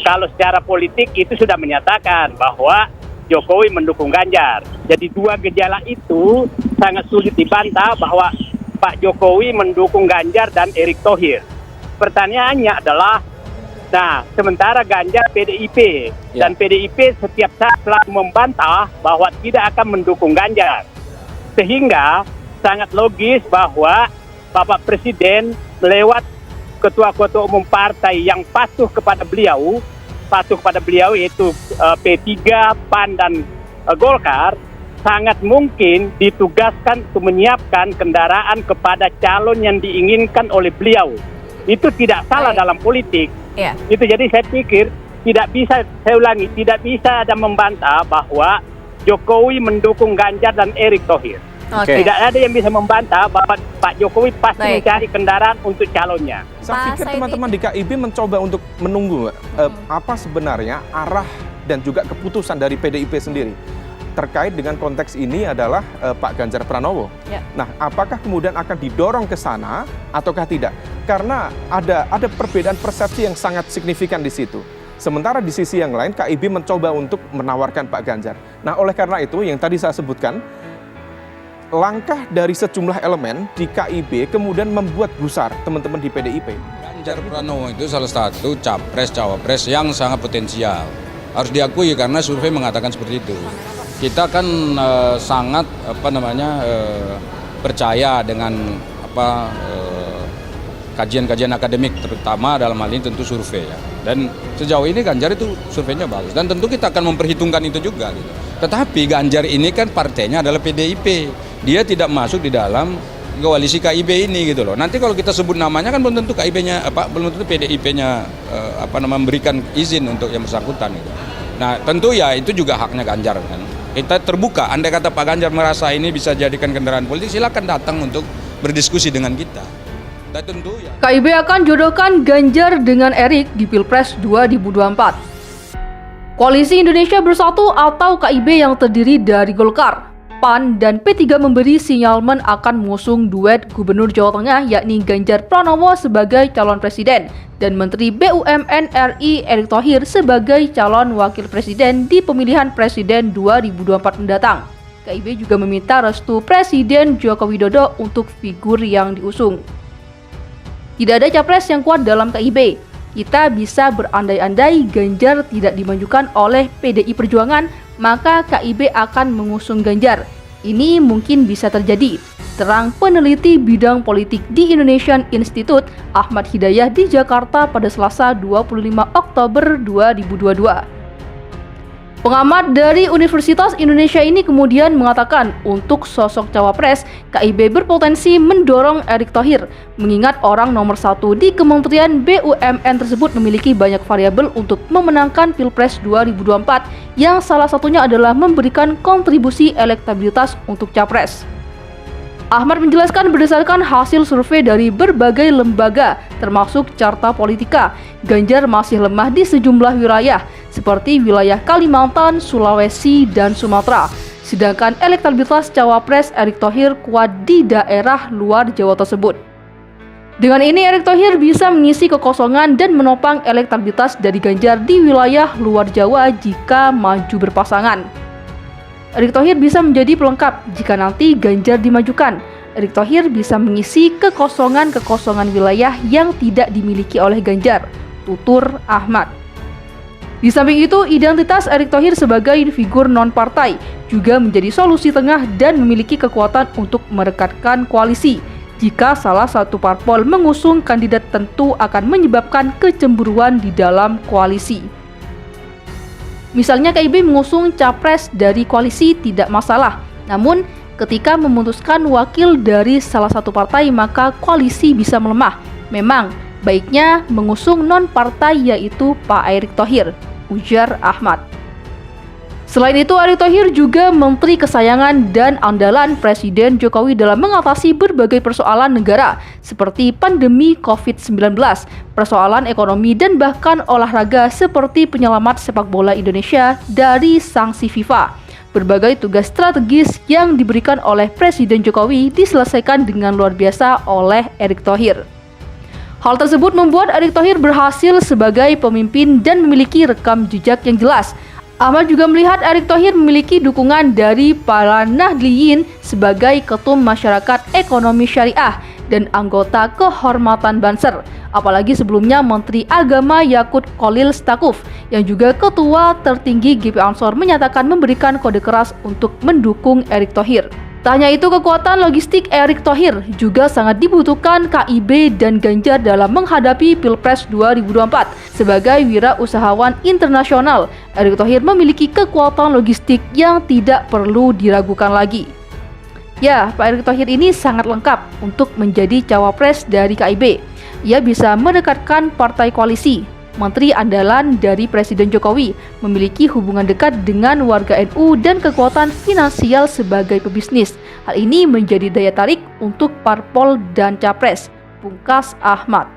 Kalau secara politik itu sudah menyatakan bahwa Jokowi mendukung Ganjar. Jadi dua gejala itu sangat sulit dibantah bahwa Pak Jokowi mendukung Ganjar dan Erick Thohir. Pertanyaannya adalah, nah sementara Ganjar PDIP dan PDIP setiap saat selalu membantah bahwa tidak akan mendukung Ganjar. Sehingga sangat logis bahwa Bapak Presiden lewat ketua-ketua umum partai yang patuh kepada beliau yaitu P3, PAN dan Golkar, sangat mungkin ditugaskan untuk menyiapkan kendaraan kepada calon yang diinginkan oleh beliau. Itu tidak salah dalam politik. Itu jadi saya pikir tidak bisa ada membantah bahwa Jokowi mendukung Ganjar dan Erick Thohir. Tidak ada yang bisa membantah bahwa Pak Jokowi pasti mencari kendaraan untuk calonnya. Saya pikir teman-teman di KIB mencoba untuk menunggu apa sebenarnya arah dan juga keputusan dari PDIP sendiri terkait dengan konteks ini adalah Pak Ganjar Pranowo. Nah, apakah kemudian akan didorong ke sana ataukah tidak? Karena ada perbedaan persepsi yang sangat signifikan di situ. Sementara di sisi yang lain KIB mencoba untuk menawarkan Pak Ganjar. Nah, oleh karena itu yang tadi saya sebutkan, langkah dari sejumlah elemen di KIB kemudian membuat gusar teman-teman di PDIP. Ganjar Pranowo itu salah satu cawapres yang sangat potensial. Harus diakui karena survei mengatakan seperti itu. Kita kan sangat percaya dengan kajian-kajian akademik, terutama dalam hal ini tentu survei ya. Dan sejauh ini Ganjar itu surveinya bagus dan tentu kita akan memperhitungkan itu juga gitu. Tetapi Ganjar ini kan partainya adalah PDIP. Dia tidak masuk di dalam koalisi KIB ini gitu loh. Nanti kalau kita sebut namanya kan belum tentu KIB-nya belum tentu PDIP-nya memberikan izin untuk yang bersangkutan gitu. Nah, tentu ya itu juga haknya Ganjar kan. Kita terbuka, andai kata Pak Ganjar merasa ini bisa jadikan kendaraan politik, silakan datang untuk berdiskusi dengan kita. Dan tentu ya KIB akan jodohkan Ganjar dengan Erick di Pilpres 2024. Koalisi Indonesia Bersatu atau KIB yang terdiri dari Golkar, PAN, dan P3 memberi sinyalmen akan mengusung duet Gubernur Jawa Tengah yakni Ganjar Pranowo sebagai calon presiden dan Menteri BUMN RI Erick Thohir sebagai calon wakil presiden di pemilihan presiden 2024 mendatang. KIB juga meminta restu Presiden Joko Widodo untuk figur yang diusung. Tidak ada capres yang kuat dalam KIB. Kita bisa berandai-andai Ganjar tidak dimajukan oleh PDI Perjuangan, maka KIB akan mengusung Ganjar. Ini mungkin bisa terjadi, terang peneliti bidang politik di Indonesian Institute Ahmad Hidayah di Jakarta pada Selasa 25 Oktober 2022. Pengamat dari Universitas Indonesia ini kemudian mengatakan untuk sosok cawapres, KIB berpotensi mendorong Erick Thohir, mengingat orang nomor 1 di Kementerian BUMN tersebut memiliki banyak variabel untuk memenangkan Pilpres 2024, yang salah satunya adalah memberikan kontribusi elektabilitas untuk capres. Ahmad menjelaskan berdasarkan hasil survei dari berbagai lembaga, termasuk Carta Politika, Ganjar masih lemah di sejumlah wilayah, seperti wilayah Kalimantan, Sulawesi, dan Sumatera. Sedangkan elektabilitas cawapres Erick Thohir kuat di daerah luar Jawa tersebut. Dengan ini Erick Thohir bisa mengisi kekosongan dan menopang elektabilitas dari Ganjar di wilayah luar Jawa jika maju berpasangan. Erick Thohir bisa menjadi pelengkap jika nanti Ganjar dimajukan. Erick Thohir bisa mengisi kekosongan-kekosongan wilayah yang tidak dimiliki oleh Ganjar, tutur Ahmad. Di samping itu, identitas Erick Thohir sebagai figur non-partai juga menjadi solusi tengah dan memiliki kekuatan untuk merekatkan koalisi. Jika salah satu parpol mengusung kandidat, tentu akan menyebabkan kecemburuan di dalam koalisi. Misalnya KIB mengusung capres dari koalisi tidak masalah, namun ketika memutuskan wakil dari salah satu partai maka koalisi bisa melemah. Memang baiknya mengusung non-partai yaitu Pak Erick Thohir, ujar Ahmad. Selain itu, Erick Thohir juga menteri kesayangan dan andalan Presiden Jokowi dalam mengatasi berbagai persoalan negara seperti pandemi COVID-19, persoalan ekonomi, dan bahkan olahraga seperti penyelamat sepak bola Indonesia dari sanksi FIFA. Berbagai tugas strategis yang diberikan oleh Presiden Jokowi diselesaikan dengan luar biasa oleh Erick Thohir. Hal tersebut membuat Erick Thohir berhasil sebagai pemimpin dan memiliki rekam jejak yang jelas. Ahmad juga melihat Erick Thohir memiliki dukungan dari para Nahdliyin sebagai Ketum Masyarakat Ekonomi Syariah dan anggota kehormatan Banser. Apalagi sebelumnya Menteri Agama Yakut Khalil Stakuf yang juga Ketua tertinggi GP Ansor menyatakan memberikan kode keras untuk mendukung Erick Thohir. Tak hanya itu, kekuatan logistik Erick Thohir juga sangat dibutuhkan KIB dan Ganjar dalam menghadapi Pilpres 2024. Sebagai wirausahawan internasional, Erick Thohir memiliki kekuatan logistik yang tidak perlu diragukan lagi. Ya, Pak Erick Thohir ini sangat lengkap untuk menjadi cawapres dari KIB. Ia bisa mendekatkan partai koalisi, menteri andalan dari Presiden Jokowi, memiliki hubungan dekat dengan warga NU dan kekuatan finansial sebagai pebisnis. Hal ini menjadi daya tarik untuk parpol dan capres, pungkas Ahmad.